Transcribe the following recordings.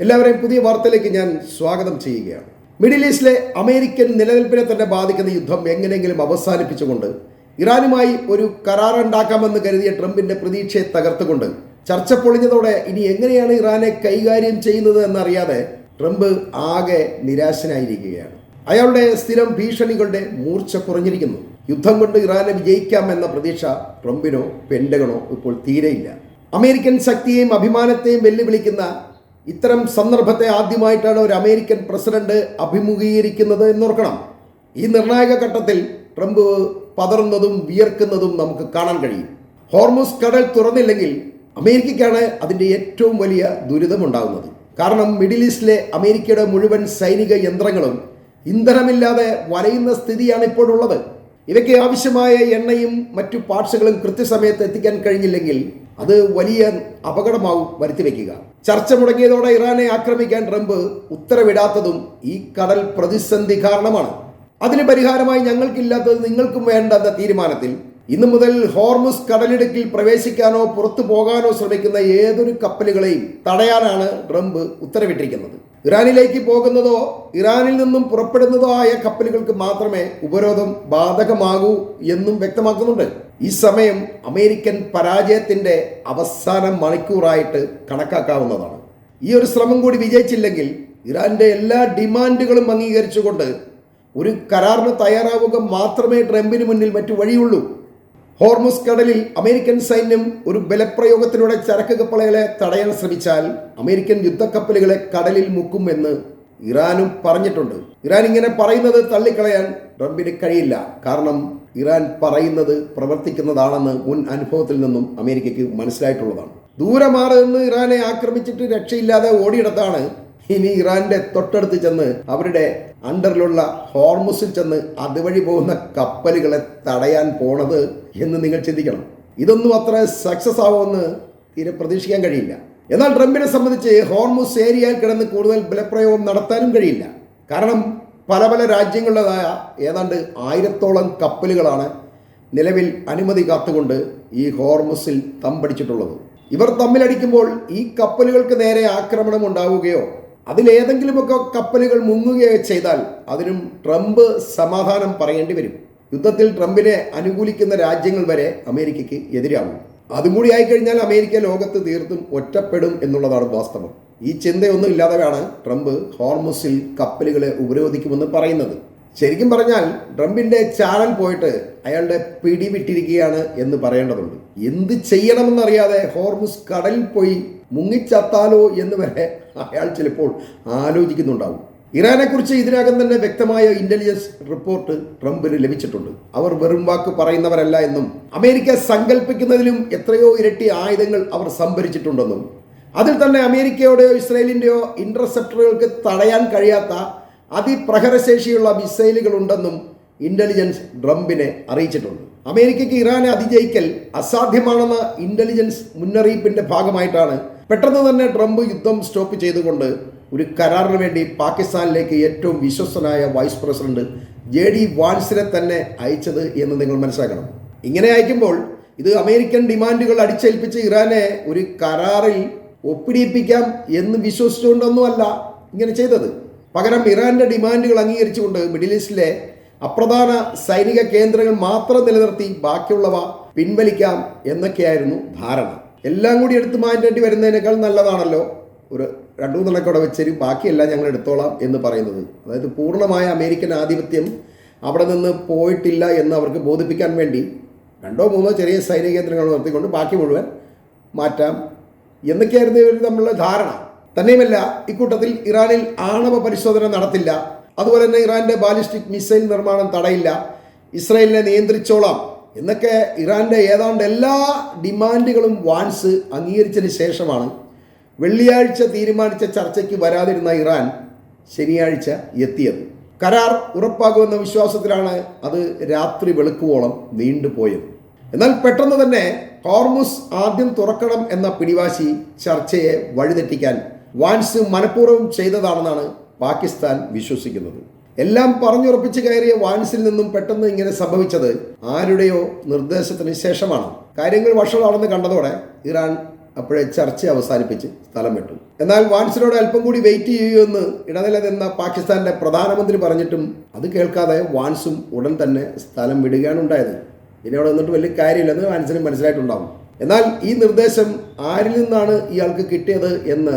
എല്ലാവരെയും പുതിയ വാർത്തയിലേക്ക് ഞാൻ സ്വാഗതം ചെയ്യുകയാണ്. മിഡിൽ ഈസ്റ്റിലെ അമേരിക്കൻ നിലനിൽപ്പിനെ തന്നെ ബാധിക്കുന്ന യുദ്ധം എങ്ങനെയെങ്കിലും അവസാനിപ്പിച്ചുകൊണ്ട് ഇറാനുമായി ഒരു കരാറുണ്ടാക്കാമെന്ന് കരുതിയ ട്രംപിന്റെ പ്രതീക്ഷയെ തകർത്തുകൊണ്ട് ചർച്ച പൊളിഞ്ഞതോടെ ഇനി എങ്ങനെയാണ് ഇറാനെ കൈകാര്യം ചെയ്യുന്നത് എന്നറിയാതെ ട്രംപ് ആകെ നിരാശനായിരിക്കുകയാണ്. അയാളുടെ സ്ഥിരം ഭീഷണികളുടെ മൂർച്ച കുറഞ്ഞിരിക്കുന്നു. യുദ്ധം കൊണ്ട് ഇറാനെ വിജയിക്കാമെന്ന പ്രതീക്ഷ ട്രംപിനോ പെന്റഗണോ ഇപ്പോൾ തീരെയില്ല. അമേരിക്കൻ ശക്തിയെയും അഭിമാനത്തെയും വെല്ലുവിളിക്കുന്ന ഇത്തരം സന്ദർഭത്തെ ആദ്യമായിട്ടാണ് ഒരു അമേരിക്കൻ പ്രസിഡന്റ് അഭിമുഖീകരിക്കുന്നത് എന്നോർക്കണം. ഈ നിർണായക ഘട്ടത്തിൽ ട്രംപ് പതറുന്നതും വിയർക്കുന്നതും നമുക്ക് കാണാൻ കഴിയും. ഹോർമുസ് കടൽ തുറന്നില്ലെങ്കിൽ അമേരിക്കയ്ക്കാണ് അതിൻ്റെ ഏറ്റവും വലിയ ദുരിതമുണ്ടാകുന്നത്. കാരണം മിഡിൽ ഈസ്റ്റിലെ അമേരിക്കയുടെ മുഴുവൻ സൈനിക യന്ത്രങ്ങളും ഇന്ധനമില്ലാതെ വലയുന്ന സ്ഥിതിയാണ് ഇപ്പോഴുള്ളത്. ഇവയ്ക്ക് ആവശ്യമായ എണ്ണയും മറ്റു പാർട്സുകളും കൃത്യസമയത്ത് എത്തിക്കാൻ കഴിഞ്ഞില്ലെങ്കിൽ അത് വലിയ അപകടമാവും വരുത്തിവെക്കുക. ചർച്ച മുടങ്ങിയതോടെ ഇറാനെ ആക്രമിക്കാൻ ട്രംപ് ഉത്തരവിടാത്തതും ഈ കടൽ പ്രതിസന്ധി കാരണമാണ്. അതിന് പരിഹാരമായി ഞങ്ങൾക്കില്ലാത്തത് നിങ്ങൾക്കും വേണ്ട എന്ന തീരുമാനത്തിൽ ഇന്നു മുതൽ ഹോർമുസ് കടലിടുക്കിൽ പ്രവേശിക്കാനോ പുറത്തു പോകാനോ ശ്രമിക്കുന്ന ഏതൊരു കപ്പലുകളെയും തടയാനാണ് ട്രംപ് ഉത്തരവിട്ടിരിക്കുന്നത്. ഇറാനിലേക്ക് പോകുന്നതോ ഇറാനിൽ നിന്നും പുറപ്പെടുന്നതോ ആയ കപ്പലുകൾക്ക് മാത്രമേ ഉപരോധം ബാധകമാകൂ എന്നും വ്യക്തമാക്കുന്നുണ്ട്. ഈ സമയം അമേരിക്കൻ പരാജയത്തിന്റെ അവസാന മണിക്കൂറായിട്ട് കണക്കാക്കാവുന്നതാണ്. ഈ ഒരു ശ്രമം കൂടി വിജയിച്ചില്ലെങ്കിൽ ഇറാന്റെ എല്ലാ ഡിമാൻഡുകളും അംഗീകരിച്ചുകൊണ്ട് ഒരു കരാറിന് തയ്യാറാവുക മാത്രമേ ട്രംപിന് മുന്നിൽ മറ്റു വഴിയുള്ളൂ. ഹോർമുസ് കടലിൽ അമേരിക്കൻ സൈന്യം ഒരു ബലപ്രയോഗത്തിലൂടെ ചരക്ക് കപ്പലുകളെ തടയാൻ ശ്രമിച്ചാൽ അമേരിക്കൻ യുദ്ധക്കപ്പലുകളെ കടലിൽ മുക്കുമെന്ന് ഇറാനും പറഞ്ഞിട്ടുണ്ട്. ഇറാൻ ഇങ്ങനെ പറയുന്നത് തള്ളിക്കളയാൻ ട്രംപിന് കഴിയില്ല. കാരണം ഇറാൻ പറയുന്നത് പ്രവർത്തിക്കുന്നതാണെന്ന് മുൻ അനുഭവത്തിൽ നിന്നും അമേരിക്കയ്ക്ക് മനസ്സിലായിട്ടുള്ളതാണ്. ദൂരെ മാറുന്ന ഇറാനെ ആക്രമിച്ചിട്ട് രക്ഷയില്ലാതെ ഓടിയിടത്താണ് ഇനി ഇറാന്റെ തൊട്ടടുത്ത് ചെന്ന് അവരുടെ അണ്ടറിലുള്ള ഹോർമുസിൽ ചെന്ന് അതുവഴി പോകുന്ന കപ്പലുകളെ തടയാൻ പോണത് എന്ന് നിങ്ങൾ ചിന്തിക്കണം. ഇതൊന്നും അത്ര സക്സസ് ആവുമെന്ന് തീരെ പ്രതീക്ഷിക്കാൻ കഴിയില്ല. എന്നാൽ ട്രംപിനെ സംബന്ധിച്ച് ഹോർമുസ് ഏരിയയിൽ കിടന്ന് കൂടുതൽ ബലപ്രയോഗം നടത്താനും കഴിയില്ല. കാരണം പല പല രാജ്യങ്ങളുടേതായ ഏതാണ്ട് 1000-ഓളം കപ്പലുകളാണ് നിലവിൽ അനുമതി കാത്തുകൊണ്ട് ഈ ഹോർമുസിൽ തമ്പടിച്ചിട്ടുള്ളത്. ഇവർ തമ്മിലടിക്കുമ്പോൾ ഈ കപ്പലുകൾക്ക് നേരെ ആക്രമണം ഉണ്ടാവുകയോ അതിലേതെങ്കിലുമൊക്കെ കപ്പലുകൾ മുങ്ങുകയോ ചെയ്താൽ അതിനും ട്രംപ് സമാധാനം പറയേണ്ടി വരും. യുദ്ധത്തിൽ ട്രംപിനെ അനുകൂലിക്കുന്ന രാജ്യങ്ങൾ വരെ അമേരിക്കയ്ക്ക് എതിരാകും. അതും കൂടി ആയിക്കഴിഞ്ഞാൽ അമേരിക്ക ലോകത്ത് തീർത്തും ഒറ്റപ്പെടും എന്നുള്ളതാണ് വാസ്തവം. ഈ ചിന്തയൊന്നും ഇല്ലാതെയാണ് ട്രംപ് ഹോർമുസിൽ കപ്പലുകളെ ഉപരോധിക്കുമെന്ന് പറയുന്നത്. ശരിക്കും പറഞ്ഞാൽ ട്രംപിന്റെ ചാനൽ പോയിട്ട് അയാളുടെ പിടി വിട്ടിരിക്കുകയാണ് എന്ന് പറയേണ്ടതുണ്ട്. എന്ത് ചെയ്യണമെന്നറിയാതെ ഹോർമുസ് കടലിൽ പോയി മുങ്ങിച്ചത്താലോ എന്ന് വരെ അയാൾ ചിലപ്പോൾ ആലോചിക്കുന്നുണ്ടാവും. ഇറാനെക്കുറിച്ച് ഇതിനകം തന്നെ വ്യക്തമായ ഇന്റലിജൻസ് റിപ്പോർട്ട് ട്രംപിന് ലഭിച്ചിട്ടുണ്ട്. അവർ വെറും വാക്ക് പറയുന്നവരല്ല എന്നും അമേരിക്ക സങ്കല്പിക്കുന്നതിലും എത്രയോ ഇരട്ടി ആയുധങ്ങൾ അവർ സംഭരിച്ചിട്ടുണ്ടെന്നും അതിൽ തന്നെ അമേരിക്കയുടെയോ ഇസ്രയേലിൻ്റെയോ ഇന്റർസെപ്റ്ററുകൾക്ക് തടയാൻ കഴിയാത്ത അതിപ്രഹരശേഷിയുള്ള മിസൈലുകൾ ഉണ്ടെന്നും ഇന്റലിജൻസ് ട്രംപിനെ അറിയിച്ചിട്ടുണ്ട്. അമേരിക്കയ്ക്ക് ഇറാനെ അതിജയിക്കൽ അസാധ്യമാണെന്ന ഇന്റലിജൻസ് മുന്നറിയിപ്പിന്റെ ഭാഗമായിട്ടാണ് പെട്ടെന്ന് തന്നെ ട്രംപ് യുദ്ധം സ്റ്റോപ്പ് ചെയ്തുകൊണ്ട് ഒരു കരാറിന് വേണ്ടി പാകിസ്ഥാനിലേക്ക് ഏറ്റവും വിശ്വസ്തനായ വൈസ് പ്രസിഡന്റ് JD വാൻസിനെ തന്നെ അയച്ചത് എന്ന് നിങ്ങൾ മനസ്സിലാക്കണം. ഇങ്ങനെ അയക്കുമ്പോൾ ഇത് അമേരിക്കൻ ഡിമാൻഡുകൾ അടിച്ചേൽപ്പിച്ച് ഇറാനെ ഒരു കരാറിൽ ഒപ്പിടിപ്പിക്കാം എന്ന് വിശ്വസിച്ചുകൊണ്ടൊന്നുമല്ല ഇങ്ങനെ ചെയ്തത്. പകരം ഇറാന്റെ ഡിമാൻഡുകൾ അംഗീകരിച്ചുകൊണ്ട് മിഡിൽ ഈസ്റ്റിലെ അപ്രധാന സൈനിക കേന്ദ്രങ്ങൾ മാത്രം നിലനിർത്തി ബാക്കിയുള്ളവ പിൻവലിക്കാം എന്നൊക്കെയായിരുന്നു ധാരണ. എല്ലാം കൂടി എടുത്തു മാറ്റേണ്ടി വരുന്നതിനേക്കാൾ നല്ലതാണല്ലോ ഒരു 2-3 കൂടെ വെച്ചൊരു ബാക്കിയെല്ലാം ഞങ്ങൾ എടുത്തോളാം എന്ന് പറയുന്നത്. അതായത് പൂർണ്ണമായ അമേരിക്കൻ ആധിപത്യം അവിടെ നിന്ന് പോയിട്ടില്ല എന്ന് അവർക്ക് ബോധിപ്പിക്കാൻ വേണ്ടി 2-3 ചെറിയ സൈനിക കേന്ദ്രങ്ങൾ നിർത്തിക്കൊണ്ട് ബാക്കി മുഴുവൻ മാറ്റാം എന്നൊക്കെയായിരുന്നു ഇവർ തമ്മിലുള്ള ധാരണ. തന്നെയുമല്ല, ഇക്കൂട്ടത്തിൽ ഇറാനിൽ ആണവ പരിശോധന നടത്തില്ല, അതുപോലെ തന്നെ ഇറാന്റെ ബാലിസ്റ്റിക് മിസൈൽ നിർമ്മാണം തടയില്ല, ഇസ്രായേലിനെ നിയന്ത്രിച്ചോളാം എന്നൊക്കെ ഇറാന്റെ ഏതാണ്ട് എല്ലാ ഡിമാൻഡുകളും വാൻസ് അംഗീകരിച്ചതിന് ശേഷമാണ് വെള്ളിയാഴ്ച തീരുമാനിച്ച ചർച്ചയ്ക്ക് വരാതിരുന്ന ഇറാൻ ശനിയാഴ്ച എത്തിയത്. കരാർ ഉറപ്പാകുമെന്ന വിശ്വാസത്തിലാണ് അത് രാത്രി വെളുക്കുവോളം നീണ്ടുപോയത്. എന്നാൽ പെട്ടെന്ന് തന്നെ ഹോർമുസ് ആദ്യം തുറക്കണം എന്ന പിടിവാശി ചർച്ചയെ വഴിതെറ്റിക്കാൻ വാൻസ് മനഃപൂർവ്വം ചെയ്തതാണെന്നാണ് പാകിസ്ഥാൻ വിശ്വസിക്കുന്നത്. എല്ലാം പറഞ്ഞുറപ്പിച്ച് കയറിയ വാൻസിൽ നിന്നും പെട്ടെന്ന് ഇങ്ങനെ സംഭവിച്ചത് ആരുടെയോ നിർദ്ദേശത്തിന് ശേഷമാണ്. കാര്യങ്ങൾ വഷളാണെന്ന് കണ്ടതോടെ ഇറാൻ അപ്പോഴേ ചർച്ച അവസാനിപ്പിച്ച് സ്ഥലം വിട്ടു. എന്നാൽ വാൻസിനോട് അല്പം കൂടി വെയിറ്റ് ചെയ്യുമെന്ന് ഇടനില നിന്ന പാകിസ്ഥാന്റെ പ്രധാനമന്ത്രി പറഞ്ഞിട്ടും അത് കേൾക്കാതെ വാൻസും ഉടൻ തന്നെ സ്ഥലം വിടുകയാണ് ഉണ്ടായത്. പിന്നെ അവിടെ നിന്നിട്ട് വലിയ കാര്യമില്ലെന്ന് വാൻസിന് മനസ്സിലായിട്ടുണ്ടാവും. എന്നാൽ ഈ നിർദ്ദേശം ആരിൽ നിന്നാണ് ഇയാൾക്ക് കിട്ടിയത് എന്ന്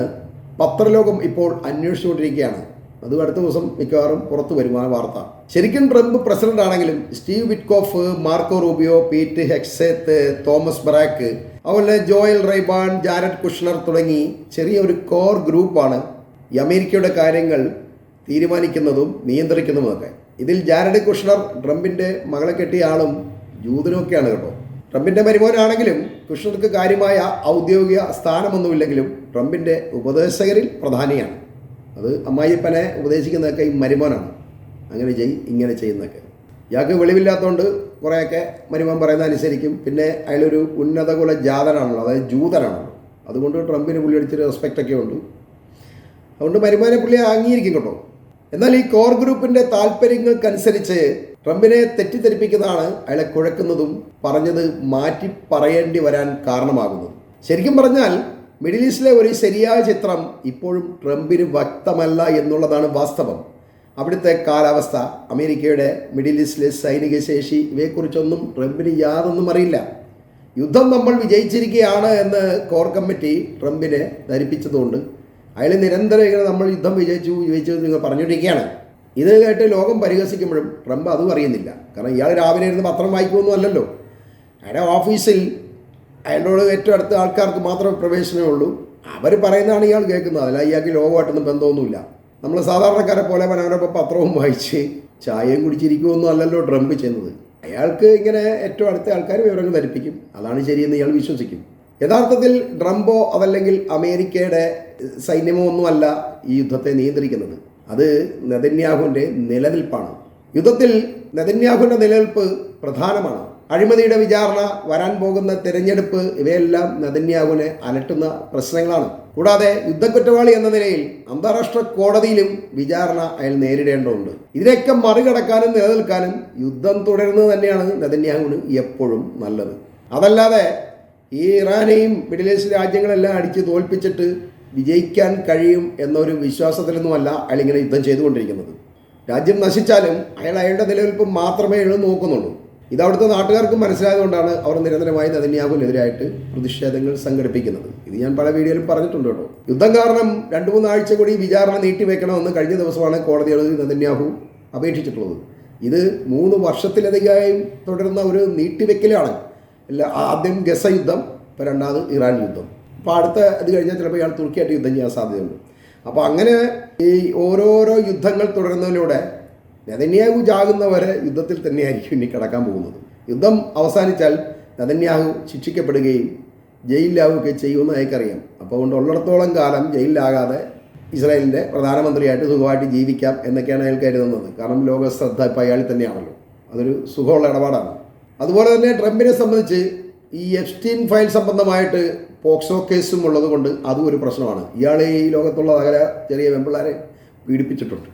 പത്രലോകം ഇപ്പോൾ അന്വേഷിച്ചുകൊണ്ടിരിക്കുകയാണ്. അത് അടുത്ത ദിവസം മിക്കവാറും പുറത്തു വരും ആ വാർത്ത. ശരിക്കും ട്രംപ് പ്രസിഡന്റ് ആണെങ്കിലും Steve Witkoff, Marco Rubio, Pete Hegseth, Thomas Barrack, അതുപോലെ ജോയൽ റൈബാൻ, ജാരഡ് കുഷ്ണർ തുടങ്ങി ചെറിയ ഒരു കോർ ഗ്രൂപ്പാണ് ഈ അമേരിക്കയുടെ കാര്യങ്ങൾ തീരുമാനിക്കുന്നതും നിയന്ത്രിക്കുന്നതുമൊക്കെ. ഇതിൽ ജാരഡ് കുഷ്ണർ ട്രംപിൻ്റെ മകളെ കെട്ടിയ ആളും ജൂതനുമൊക്കെയാണ് കേട്ടോ. ട്രംപിൻ്റെ മരുമോനാണെങ്കിലും കുഷ്ണർക്ക് കാര്യമായ ഔദ്യോഗിക സ്ഥാനമൊന്നുമില്ലെങ്കിലും ട്രംപിൻ്റെ ഉപദേശകരിൽ പ്രധാനിയാണ്. അത് അമ്മായിപ്പനെ ഉപദേശിക്കുന്നതൊക്കെ ഈ മരുമോനാണ്. അങ്ങനെ ഇങ്ങനെ ചെയ്യുന്നതൊക്കെ. ഇയാൾക്ക് വെളിവില്ലാത്തതുകൊണ്ട് കുറേയൊക്കെ മരുമോൻ പറയുന്നത് അനുസരിക്കും. പിന്നെ അയാളൊരു ഉന്നതകുല ജാതനാണല്ലോ, അതായത് ജൂതനാണല്ലോ. അതുകൊണ്ട് ട്രംപിന് പുള്ളി അടിച്ചൊരു റെസ്പെക്റ്റൊക്കെ ഉണ്ട്. അതുകൊണ്ട് മരുമോനെ പുള്ളി അംഗീകരിക്കും കേട്ടോ. എന്നാൽ ഈ കോർ ഗ്രൂപ്പിൻ്റെ താല്പര്യങ്ങൾക്കനുസരിച്ച് ട്രംപിനെ തെറ്റിദ്ധരിപ്പിക്കുന്നതാണ് അയാളെ കുഴക്കുന്നതും പറഞ്ഞത് മാറ്റി പറയേണ്ടി വരാൻ കാരണമാകുന്നതും. ശരിക്കും പറഞ്ഞാൽ മിഡിൽ ഈസ്റ്റിലെ ഒരു ശരിയായ ചിത്രം ഇപ്പോഴും ട്രംപിന് വ്യക്തമല്ല എന്നുള്ളതാണ് വാസ്തവം. അവിടുത്തെ കാലാവസ്ഥ, അമേരിക്കയുടെ മിഡിൽ ഈസ്റ്റിലെ സൈനിക ശേഷി, ഇവയെക്കുറിച്ചൊന്നും ട്രംപിന് യാതൊന്നും അറിയില്ല. യുദ്ധം നമ്മൾ വിജയിച്ചിരിക്കുകയാണ് എന്ന് കോർ കമ്മിറ്റി ട്രംപിനെ ധരിപ്പിച്ചതുകൊണ്ട് അയാൾ നിരന്തരം ഇങ്ങനെ നമ്മൾ യുദ്ധം വിജയിച്ചു നിങ്ങൾ പറഞ്ഞുകൊണ്ടിരിക്കുകയാണ്. ഇത് കേട്ട് ലോകം പരിഹസിക്കുമ്പോഴും ട്രംപ് അതും അറിയുന്നില്ല. കാരണം ഇയാൾ രാവിലെ ഇരുന്ന് പത്രം വായിക്കുമൊന്നും അല്ലല്ലോ. അയാളുടെ ഓഫീസിൽ അയാളോട് ഏറ്റവും അടുത്ത ആൾക്കാർക്ക് മാത്രമേ പ്രവേശനമേ ഉള്ളൂ. അവർ പറയുന്നതാണ് ഇയാൾ കേൾക്കുന്നത്. അല്ല ഇയാൾക്ക് ലോകമായിട്ടൊന്നും ബന്ധമൊന്നുമില്ല. നമ്മൾ സാധാരണക്കാരെ പോലെ അവനവരൊപ്പം പത്രവും വായിച്ച് ചായയും കുടിച്ചിരിക്കുമൊന്നും അല്ലല്ലോ ട്രംപ് ചെയ്യുന്നത്. അയാൾക്ക് ഇങ്ങനെ ഏറ്റവും അടുത്ത ആൾക്കാർ വിവരങ്ങൾ ധരിപ്പിക്കും. അതാണ് ശരിയെന്ന് ഇയാൾ വിശ്വസിക്കും. യഥാർത്ഥത്തിൽ ട്രംപോ അതല്ലെങ്കിൽ അമേരിക്കയുടെ സൈന്യമോ ഒന്നുമല്ല ഈ യുദ്ധത്തെ നിയന്ത്രിക്കുന്നത്. അത് നെതന്യാഹുവിൻ്റെ നിലനിൽപ്പാണ്. യുദ്ധത്തിൽ നെതന്യാഹുവിൻ്റെ നിലനിൽപ്പ് പ്രധാനമാണ്. അഴിമതിയുടെ വിചാരണ, വരാൻ പോകുന്ന തിരഞ്ഞെടുപ്പ്, ഇവയെല്ലാം നെതന്യാഹുവിനെ അലട്ടുന്ന പ്രശ്നങ്ങളാണ്. കൂടാതെ യുദ്ധക്കുറ്റവാളി എന്ന നിലയിൽ അന്താരാഷ്ട്ര കോടതിയിലും വിചാരണ അയാൾ നേരിടേണ്ടതുണ്ട്. ഇതിനെയൊക്കെ മറികടക്കാനും നിലനിൽക്കാനും യുദ്ധം തുടരുന്നത് തന്നെയാണ് നെതന്യാഹുവിന് എപ്പോഴും നല്ലത്. അതല്ലാതെ ഈ ഇറാനെയും മിഡിൽ ഈസ്റ്റ് രാജ്യങ്ങളെല്ലാം അടിച്ച് തോൽപ്പിച്ചിട്ട് വിജയിക്കാൻ കഴിയും എന്നൊരു വിശ്വാസത്തിലൊന്നുമല്ല അയാളിങ്ങനെ യുദ്ധം ചെയ്തുകൊണ്ടിരിക്കുന്നത്. രാജ്യം നശിച്ചാലും അയാളുടെ നിലനിൽപ്പ് മാത്രമേ അയാൾ നോക്കുന്നുള്ളൂ. ഇത് അവിടുത്തെ നാട്ടുകാർക്കും മനസ്സിലായതുകൊണ്ടാണ് അവർ നിരന്തരമായി നെതന്യാഹുവിനെതിരായിട്ട് പ്രതിഷേധങ്ങൾ സംഘടിപ്പിക്കുന്നത്. ഇത് ഞാൻ പല വീഡിയോയിലും പറഞ്ഞിട്ടുണ്ട് കേട്ടോ. യുദ്ധം കാരണം 2-3 ആഴ്ച കൂടി വിചാരണ നീട്ടിവെക്കണമെന്ന് കഴിഞ്ഞ ദിവസമാണ് കോടതികളിൽ നെതന്യാഹു അപേക്ഷിച്ചിട്ടുള്ളത്. ഇത് 3 വർഷത്തിലധികമായും തുടരുന്ന ഒരു നീട്ടിവെക്കലാണ്. ആദ്യം ഗസ യുദ്ധം, ഇപ്പോൾ രണ്ടാമത് ഇറാൻ യുദ്ധം. അപ്പോൾ അടുത്ത ഇത് കഴിഞ്ഞാൽ ചിലപ്പോൾ ഇയാൾ തുർക്കിയായിട്ട് യുദ്ധം ചെയ്യാൻ സാധ്യതയുണ്ട്. അപ്പോൾ അങ്ങനെ ഈ ഓരോരോ യുദ്ധങ്ങൾ തുടരുന്നതിലൂടെ നെതന്യാഹു ജാകുന്നവരെ യുദ്ധത്തിൽ തന്നെയായിരിക്കും ഇനി കടക്കാൻ പോകുന്നത്. യുദ്ധം അവസാനിച്ചാൽ നെതന്യാഹു ശിക്ഷിക്കപ്പെടുകയും ജയിലിലാവുകയൊക്കെ ചെയ്യുമെന്ന് അയാൾക്കറിയാം. അപ്പോൾ അതുകൊണ്ട് ഉള്ളിടത്തോളം കാലം ജയിലിലാകാതെ ഇസ്രായേലിൻ്റെ പ്രധാനമന്ത്രിയായിട്ട് സുഖമായിട്ട് ജീവിക്കാം എന്നൊക്കെയാണ് അയാൾ കരുതുന്നത്. കാരണം ലോക ശ്രദ്ധ ഇപ്പോൾ അയാൾ തന്നെയാണല്ലോ. അതൊരു സുഖമുള്ള ഇടപാടാണ്. അതുപോലെ തന്നെ ട്രംപിനെ സംബന്ധിച്ച് ഈ എപ്സ്റ്റീൻ ഫയൽ സംബന്ധമായിട്ട് പോക്സോ കേസും ഉള്ളത് കൊണ്ട് അതും ഒരു പ്രശ്നമാണ്. ഇയാൾ ഈ ലോകത്തുള്ള സകല ചെറിയ പെമ്പിള്ളാരെ പീഡിപ്പിച്ചിട്ടുണ്ട്.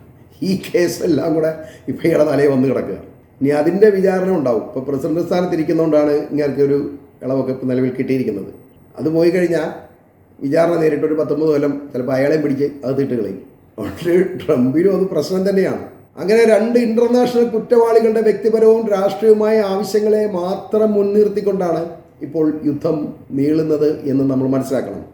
ഈ കേസെല്ലാം കൂടെ ഇപ്പോൾ ഇയാളെ തലയിൽ വന്ന് കിടക്കുക. ഇനി അതിൻ്റെ വിചാരണ ഉണ്ടാവും. ഇപ്പോൾ പ്രസിഡന്റ് സ്ഥാനത്തിരിക്കുന്നതുകൊണ്ടാണ് ഇങ്ങനെ ഒരു ഇളവൊക്കെ ഇപ്പോൾ നിലവിൽ കിട്ടിയിരിക്കുന്നത്. അത് പോയി കഴിഞ്ഞാൽ വിചാരണ നേരിട്ടൊരു 19 കൊല്ലം ചിലപ്പോൾ അയാളെയും പിടിച്ച് അത് തിട്ടുകളയും. അതുകൊണ്ട് ട്രംപിനും അത് പ്രശ്നം തന്നെയാണ്. അങ്ങനെ 2 ഇൻ്റർനാഷണൽ കുറ്റവാളികളുടെ വ്യക്തിപരവും രാഷ്ട്രീയവുമായ ആവശ്യങ്ങളെ മാത്രം മുൻനിർത്തിക്കൊണ്ടാണ് ഇപ്പോൾ യുദ്ധം നീളുന്നത് എന്ന് നമ്മൾ മനസ്സിലാക്കണം.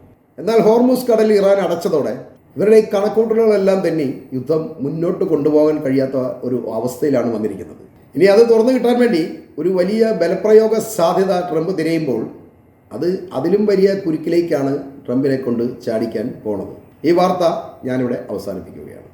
എന്നാൽ ഹോർമുസ് കടൽ ഇറാൻ അടച്ചതോടെ ഇവരുടെ ഈ കണക്കൂട്ടലുകളെല്ലാം തന്നെ യുദ്ധം മുന്നോട്ട് കൊണ്ടുപോകാൻ കഴിയാത്ത ഒരു അവസ്ഥയിലാണ് വന്നിരിക്കുന്നത്. ഇനി അത് തുറന്നു കിട്ടാൻ വേണ്ടി ഒരു വലിയ ബലപ്രയോഗ സാധ്യത ട്രംപ് തിരയുമ്പോൾ അതിലും വലിയ കുരുക്കിലേക്കാണ് ട്രംപിനെ കൊണ്ട് ചാടിക്കാൻ പോണത്. ഈ വാർത്ത ഞാനിവിടെ അവസാനിപ്പിക്കുകയാണ്.